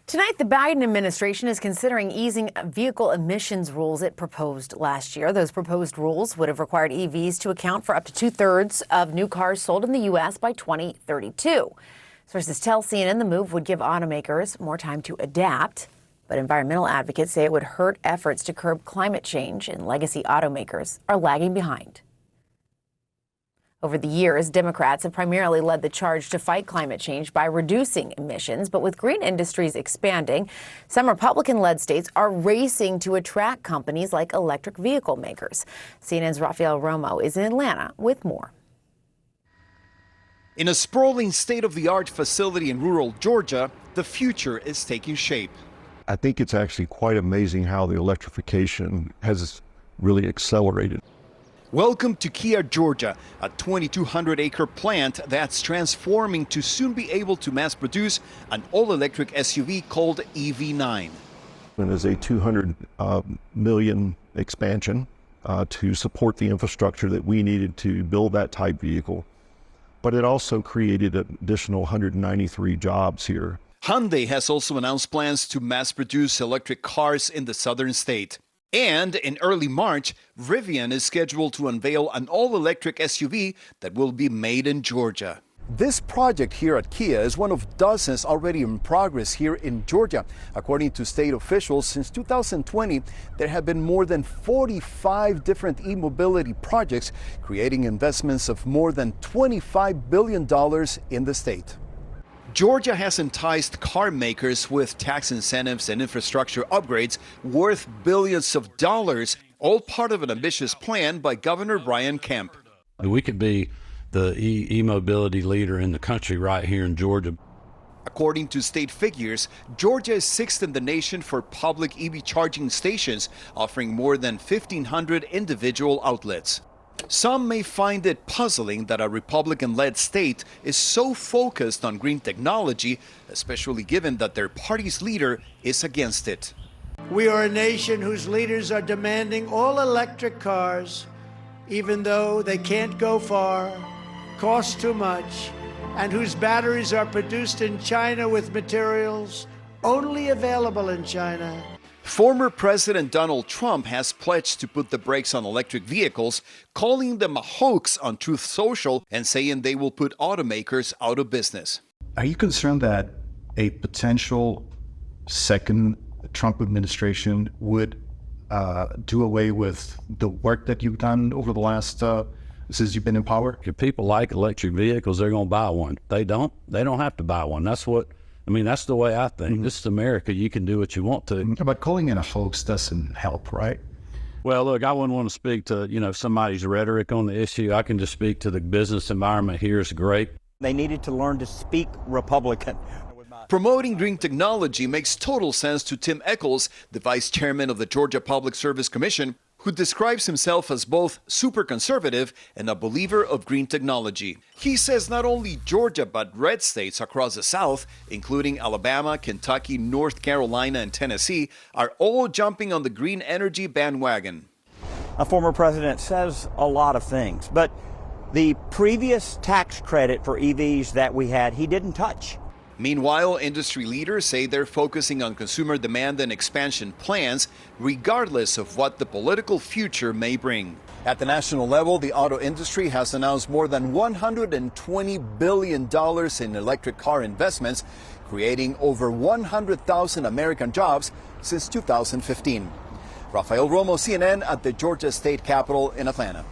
Tonight, the Biden administration is considering easing vehicle emissions rules it proposed last year. Those proposed rules would have required EVs to account for up to two-thirds of new cars sold in the U.S. by 2032. Sources tell CNN the move would give automakers more time to adapt, but environmental advocates say it would hurt efforts to curb climate change, and legacy automakers are lagging behind. Over the years, Democrats have primarily led the charge to fight climate change by reducing emissions. But with green industries expanding, some Republican-led states are racing to attract companies like electric vehicle makers. CNN's Rafael Romo is in Atlanta with more. In a sprawling state-of-the-art facility in rural Georgia, the future is taking shape. I think it's actually quite amazing how the electrification has really accelerated. Welcome to Kia, Georgia, a 2,200-acre plant that's transforming to soon be able to mass-produce an all-electric SUV called EV9. And there's a $200 million expansion to support the infrastructure that we needed to build that type vehicle. But it also created an additional 193 jobs here. Hyundai has also announced plans to mass-produce electric cars in the southern state. And in early March, Rivian is scheduled to unveil an all-electric SUV that will be made in Georgia. This project here at Kia is one of dozens already in progress here in Georgia. According to state officials, since 2020, there have been more than 45 different e-mobility projects, creating investments of more than $25 billion in the state. Georgia has enticed car makers with tax incentives and infrastructure upgrades worth billions of dollars, all part of an ambitious plan by Governor Brian Kemp. We could be the e-mobility leader in the country right here in Georgia. According to state figures, Georgia is sixth in the nation for public EV charging stations, offering more than 1,500 individual outlets. Some may find it puzzling that a Republican-led state is so focused on green technology, especially given that their party's leader is against it. We are a nation whose leaders are demanding all electric cars, even though they can't go far, cost too much, and whose batteries are produced in China with materials only available in China. Former President Donald Trump has pledged to put the brakes on electric vehicles, calling them a hoax on Truth Social and saying they will put automakers out of business. Are you concerned that a potential second Trump administration would do away with the work that you've done over the last since you've been in power? If people like electric vehicles, they're going to buy one. They don't have to buy one. That's the way I think. This is America. You can do what you want to. But calling it a hoax doesn't help, right? Well, look, I wouldn't want to speak to, somebody's rhetoric on the issue. I can just speak to the business environment here is great. They needed to learn to speak Republican. Promoting green technology makes total sense to Tim Echols, the vice chairman of the Georgia Public Service Commission, who describes himself as both super conservative and a believer of green technology. He says not only Georgia, but red states across the South, including Alabama, Kentucky, North Carolina, and Tennessee, are all jumping on the green energy bandwagon. A former president says a lot of things, but the previous tax credit for EVs that we had, he didn't touch. Meanwhile, industry leaders say they're focusing on consumer demand and expansion plans, regardless of what the political future may bring. At the national level, the auto industry has announced more than $120 billion in electric car investments, creating over 100,000 American jobs since 2015. Rafael Romo, CNN, at the Georgia State Capitol in Atlanta.